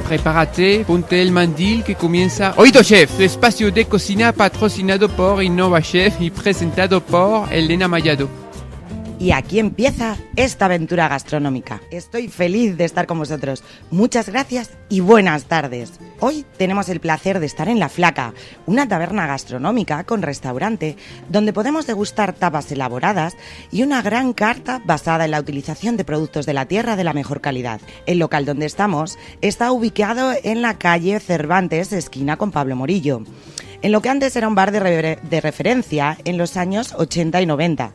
prepárate, ponte el mandil que comienza... Oído, chef, tu espacio de cocina patrocinado por Innova Chef y presentado por Elena Mayado. Y aquí empieza esta aventura gastronómica. Estoy feliz de estar con vosotros. Muchas gracias y buenas tardes. Hoy tenemos el placer de estar en La Flaca, una taberna gastronómica con restaurante donde podemos degustar tapas elaboradas y una gran carta basada en la utilización de productos de la tierra de la mejor calidad. El local donde estamos está ubicado en la calle Cervantes, esquina con Pablo Morillo, en lo que antes era un bar de referencia en los años 80 y 90.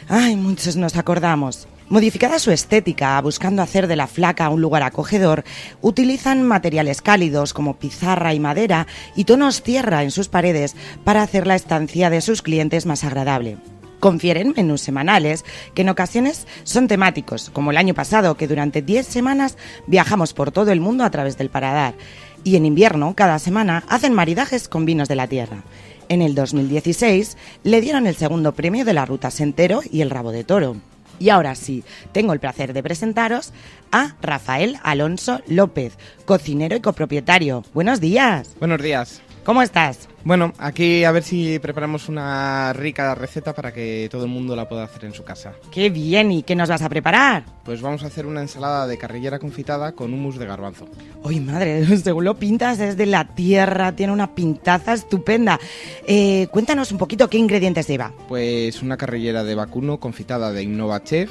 Ay, muchos nos acordamos. Modificada su estética, buscando hacer de La Flaca un lugar acogedor, utilizan materiales cálidos como pizarra y madera y tonos tierra en sus paredes para hacer la estancia de sus clientes más agradable. Confieren menús semanales que en ocasiones son temáticos, como el año pasado, que durante 10 semanas viajamos por todo el mundo a través del paladar. Y en invierno, cada semana, hacen maridajes con vinos de la tierra. En el 2016 le dieron el segundo premio de la Ruta Sentero y el Rabo de Toro. Y ahora sí, tengo el placer de presentaros a Rafael Alonso López, cocinero y copropietario. Buenos días. Buenos días. ¿Cómo estás? Bueno, aquí a ver si preparamos una rica receta para que todo el mundo la pueda hacer en su casa. ¡Qué bien! ¿Y qué nos vas a preparar? Pues vamos a hacer una ensalada de carrillera confitada con hummus de garbanzo. ¡Ay, madre! Según lo pintas, es de la tierra, tiene una pintaza estupenda. Cuéntanos un poquito qué ingredientes lleva. Pues una carrillera de vacuno confitada de Innova Chef,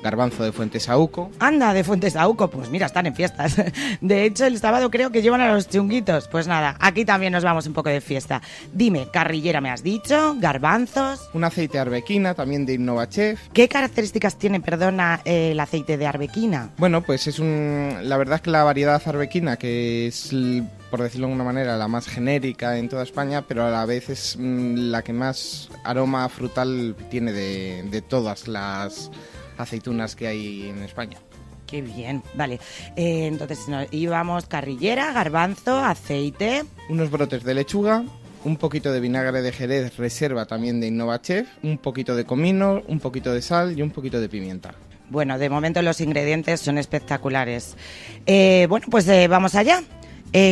garbanzo de Fuentesauco. Anda, de Fuentesauco, pues mira, están en fiestas. De hecho, el sábado creo que llevan a los chunguitos. Pues nada, aquí también nos vamos un poco de fiesta. Dime, carrillera me has dicho, garbanzos... Un aceite de arbequina, también de Innova Chef. ¿Qué características tiene, perdona, el aceite de arbequina? Bueno, pues la verdad es que la variedad arbequina, que es, por decirlo de alguna manera, la más genérica en toda España, pero a la vez es la que más aroma frutal tiene de todas las aceitunas que hay en España. Qué bien, vale. Entonces íbamos carrillera, garbanzo, aceite... Unos brotes de lechuga, un poquito de vinagre de Jerez reserva también de Innova Chef, un poquito de comino, un poquito de sal y un poquito de pimienta. Bueno, de momento los ingredientes son espectaculares. Bueno, pues vamos allá.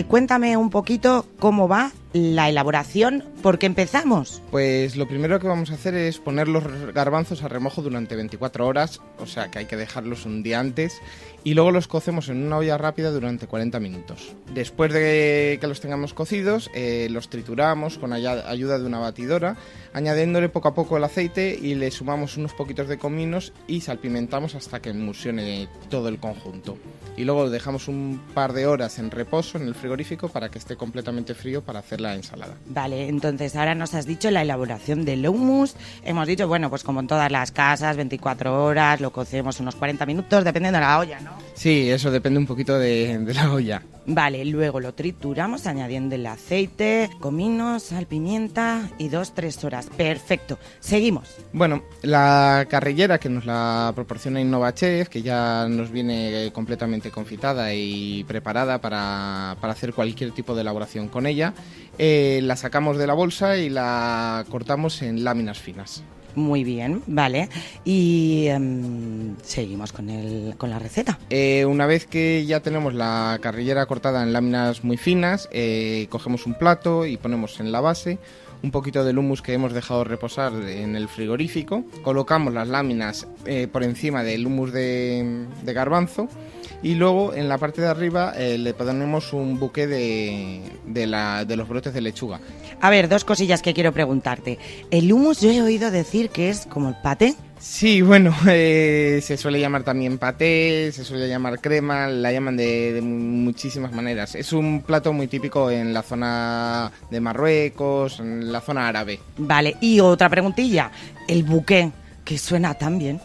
Cuéntame un poquito cómo va la elaboración, ¿por qué empezamos? Pues lo primero que vamos a hacer es poner los garbanzos a remojo durante 24 horas, o sea que hay que dejarlos un día antes, y luego los cocemos en una olla rápida durante 40 minutos. Después de que los tengamos cocidos, los trituramos con ayuda de una batidora, añadiéndole poco a poco el aceite y le sumamos unos poquitos de cominos y salpimentamos hasta que emulsione todo el conjunto. Y luego lo dejamos un par de horas en reposo en el frigorífico para que esté completamente frío para hacer la ensalada. Vale, entonces ahora nos has dicho la elaboración del hummus. Hemos dicho, bueno, pues como en todas las casas, 24 horas, lo cocemos unos 40 minutos, dependiendo de la olla, ¿no? Sí, eso depende un poquito de la olla. Vale, luego lo trituramos añadiendo el aceite, comino, sal, pimienta y 2-3 horas. Perfecto, seguimos. Bueno, la carrillera que nos la proporciona Innova Chef, que ya nos viene completamente confitada y preparada para hacer cualquier tipo de elaboración con ella, la sacamos de la bolsa y la cortamos en láminas finas. Muy bien, vale. Y seguimos con la receta. Una vez que ya tenemos la carrillera cortada en láminas muy finas, cogemos un plato y ponemos en la base un poquito del hummus que hemos dejado reposar en el frigorífico. Colocamos las láminas por encima del hummus de garbanzo y luego en la parte de arriba le ponemos un buque de los brotes de lechuga. A ver, dos cosillas que quiero preguntarte. El hummus yo he oído decir que es como el paté. Sí, bueno, se suele llamar también paté, se suele llamar crema, la llaman de muchísimas maneras. Es un plato muy típico en la zona de Marruecos, en la zona árabe. Vale, y otra preguntilla, el buqué, que suena tan bien.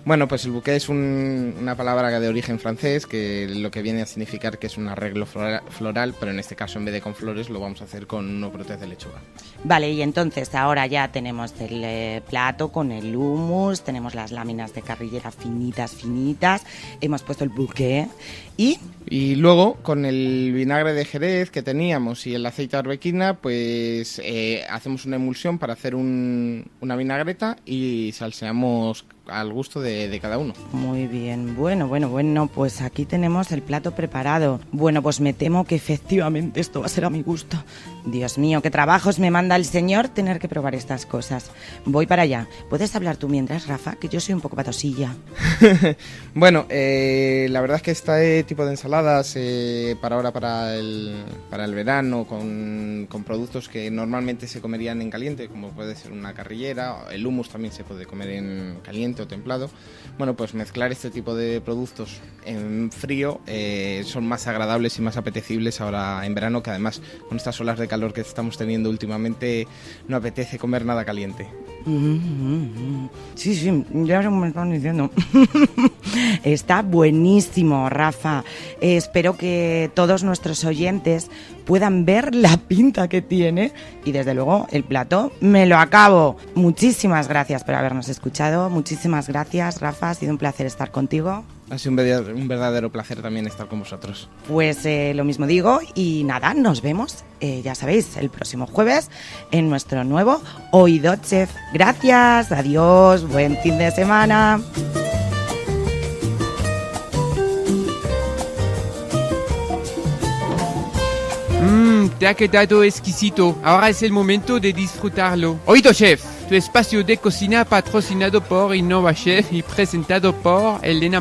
Bueno, pues el bouquet es una palabra de origen francés que lo que viene a significar que es un arreglo floral, pero en este caso en vez de con flores lo vamos a hacer con unos brotes de lechuga. Vale, y entonces ahora ya tenemos el plato con el hummus, tenemos las láminas de carrillera finitas, hemos puesto el bouquet y luego con el vinagre de Jerez que teníamos y el aceite de arbequina, pues hacemos una emulsión para hacer una vinagreta y salseamos al gusto de cada uno. Muy bien, bueno, pues aquí tenemos el plato preparado. Bueno, pues me temo que efectivamente esto va a ser a mi gusto. Dios mío, qué trabajos me manda el señor tener que probar estas cosas. Voy para allá. ¿Puedes hablar tú mientras, Rafa? Que yo soy un poco patosilla. Bueno, la verdad es que este tipo de ensaladas para ahora, para el verano, con productos que normalmente se comerían en caliente, como puede ser una carrillera, el hummus también se puede comer en caliente o templado. Bueno, pues mezclar este tipo de productos en frío son más agradables y más apetecibles ahora en verano, que además con estas olas de calor que estamos teniendo últimamente no apetece comer nada caliente. Sí, ya me están diciendo. Está buenísimo, Rafa. Espero que todos nuestros oyentes puedan ver la pinta que tiene y desde luego el plato me lo acabo. Muchísimas gracias por habernos escuchado. Muchísimas gracias, Rafa. Ha sido un placer estar contigo. Ha sido un verdadero placer también estar con vosotros. Pues lo mismo digo y nada, nos vemos, ya sabéis, el próximo jueves en nuestro nuevo Oído Chef. Gracias, adiós, buen fin de semana. Te ha quedado exquisito. Ahora es el momento de disfrutarlo. Oído Chef, tu espacio de cocina patrocinado por Innova Chef y presentado por Elena